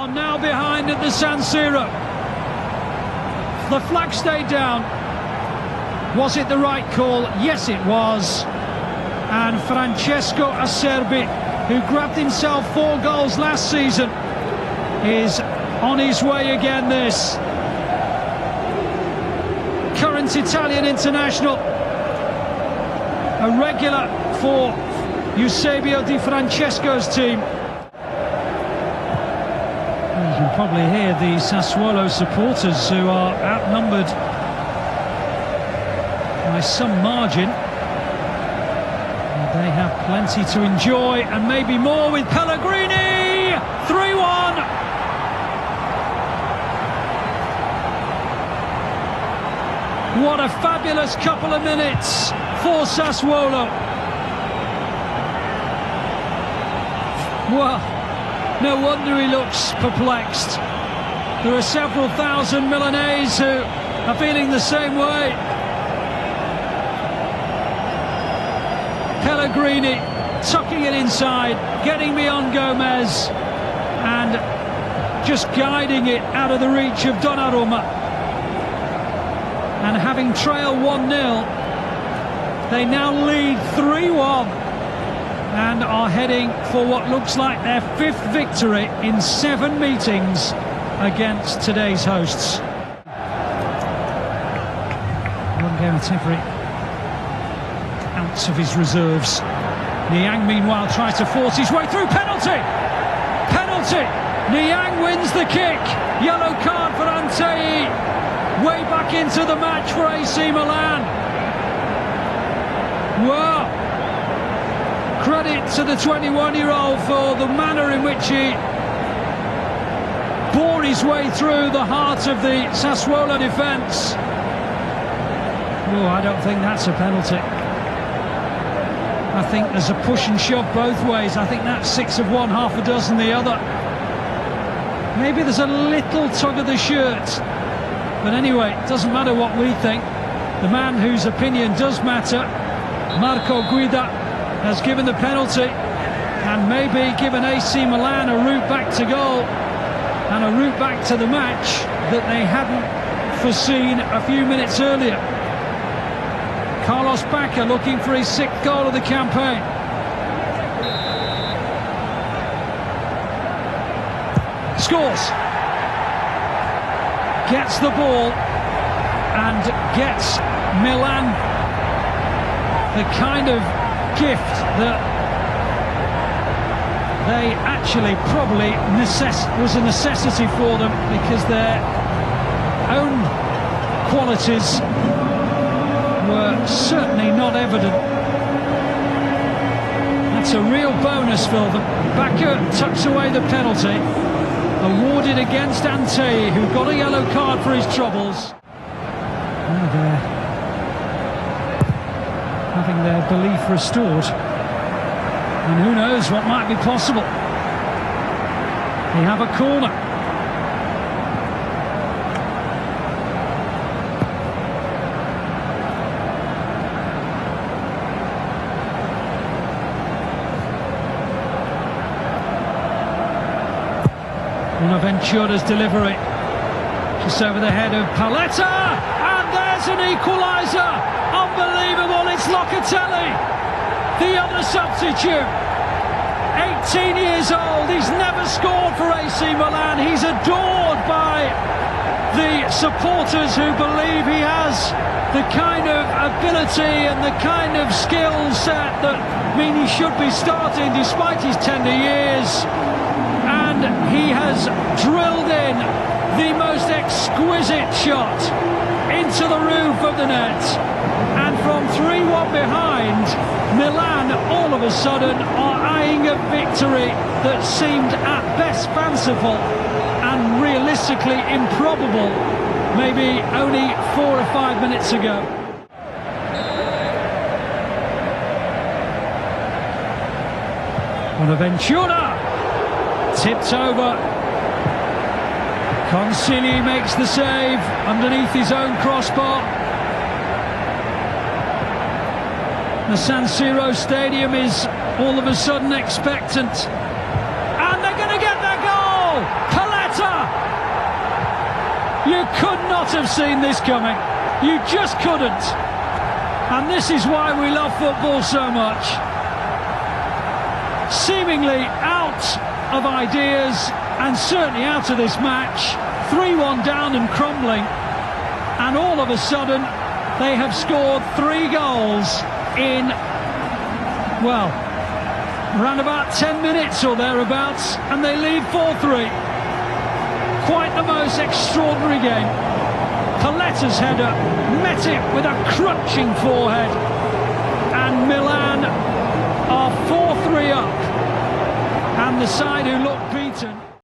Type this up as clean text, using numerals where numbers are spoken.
are now behind at the San Siro. The flag stayed down. Was it the right call? Yes, it was. And Francesco Acerbi, who grabbed himself 4 goals last season, is on his way again this. Current Italian international, a regular for Eusebio Di Francesco's team. You can probably hear the Sassuolo supporters, who are outnumbered by some margin. And they have plenty to enjoy, and maybe more with Pellegrini. 3-1. What a fabulous couple of minutes for Sassuolo. Well, no wonder he looks perplexed. There are several thousand Milanese who are feeling the same way. Pellegrini tucking it inside, getting beyond Gomez, and just guiding it out of the reach of Donnarumma. And having trailed 1-0, they now lead 3-1 and are heading for what looks like their 5th victory in 7 meetings against today's hosts. One game with every ounce of his reserves. Niang, meanwhile, tries to force his way through. Penalty! Penalty! Niang wins the kick. Yellow card for Antei. Way back into the match for AC Milan. Wow! Credit to the 21-year-old for the manner in which he bore his way through the heart of the Sassuolo defence. Oh, I don't think that's a penalty. I think there's a push and shove both ways. I think that's 6 of one, half a dozen the other. Maybe there's a little tug of the shirt. But anyway, it doesn't matter what we think. The man whose opinion does matter, Marco Guida, has given the penalty and maybe given AC Milan a route back to goal and a route back to the match that they hadn't foreseen a few minutes earlier. Carlos Bacca looking for his 6th goal of the campaign. Scores. Gets the ball and gets Milan the kind of gift that they actually probably was a necessity for them, because their own qualities were certainly not evident. That's a real bonus for them. Bacca tucks away the penalty, awarded against Antei, who got a yellow card for his troubles. Oh, they're having their belief restored, and who knows what might be possible. They have a corner. Bonaventura's delivery, just over the head of Paletta, and there's an equaliser. Unbelievable, it's Locatelli, the other substitute. 18 years old, he's never scored for AC Milan. He's adored by the supporters who believe he has the kind of ability and the kind of skill set that mean he should be starting despite his tender years. And he has drilled in the most exquisite shot into the roof of the net. And from 3-1 behind, Milan all of a sudden are eyeing a victory that seemed at best fanciful and realistically improbable maybe only 4 or 5 minutes ago. Bonaventura tipped over. Consigli makes the save underneath his own crossbar. The San Siro stadium is all of a sudden expectant, and they're going to get their goal. You could not have seen this coming. You just couldn't. And this is why we love football so much. Seemingly out of ideas, and certainly out of this match. 3-1 down and crumbling. And all of a sudden, they have scored 3 goals in, well, around about 10 minutes or thereabouts, and they lead 4-3. Quite the most extraordinary game. Paletta's header met it with a crunching forehead, and Milan are 4-3 up, and the side who look